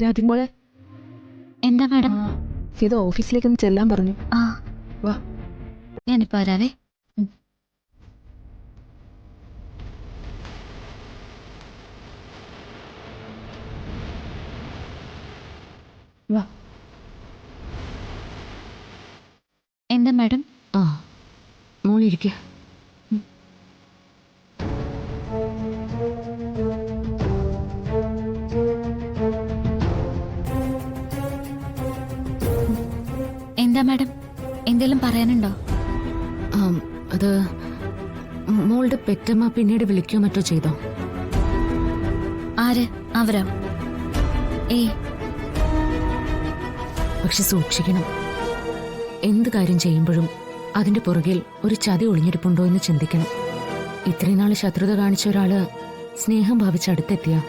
രാധിമോളെ, എന്താ മാഡം? ഇത് ഓഫീസിലേക്കൊന്ന് ചെല്ലാൻ പറഞ്ഞു. ആ വാ. ഞാനിപ്പോ വരാവേ. വാ. എന്താ മാഡം? ആ, മോളിരിക്ക. എന്താ മാഡം, എന്തെങ്കിലും പറയാനുണ്ടോ? അത് മോളുടെ പെറ്റമ്മ പിന്നീട് വിളിക്കുകയോ മറ്റോ ചെയ്തോ? ആര്? അവരോ? പക്ഷെ സൂക്ഷിക്കണം. എന്ത് കാര്യം ചെയ്യുമ്പോഴും അതിന്റെ പുറകിൽ ഒരു ചതി ഒളിഞ്ഞിരിപ്പുണ്ടോ എന്ന് ചിന്തിക്കണം. ഇത്രയും നാള് ശത്രുത കാണിച്ച ഒരാള് സ്നേഹം ഭാവിച്ച് അടുത്തെത്തിയ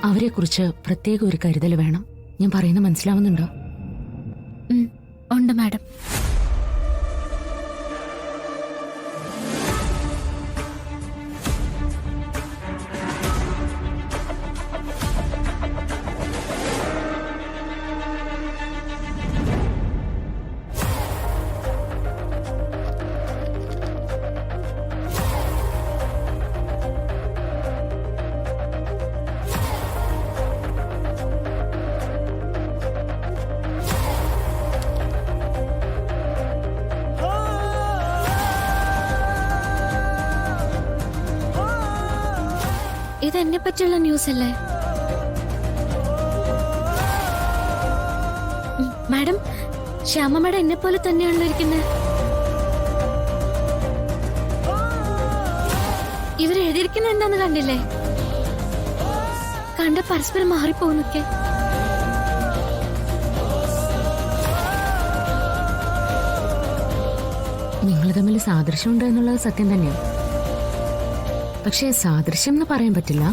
അവരെക്കുറിച്ച് പ്രത്യേക ഒരു കരുതൽ വേണം. ഞാൻ പറയുന്നത് മനസ്സിലാവുന്നുണ്ടോ? ഉണ്ട് മാഡം. ഇതെന്നെ പറ്റിയുള്ള ന്യൂസ് അല്ലേ മാഡം? ശ്യാമ മാഡം എന്നെ പോലെ തന്നെയാണല്ലോ ഇരിക്കുന്നത്. ഇവരെഴുതിയിരിക്കുന്നത് എന്താന്ന് കണ്ടില്ലേ? കണ്ട പരസ്പരം മാറിപ്പോന്നൊക്കെ. നിങ്ങൾ തമ്മിൽ സാദൃശ്യം ഉണ്ട് എന്നുള്ളത് സത്യം തന്നെയാണ്. പക്ഷേ സാദൃശ്യം എന്ന് പറയാൻ പറ്റില്ല.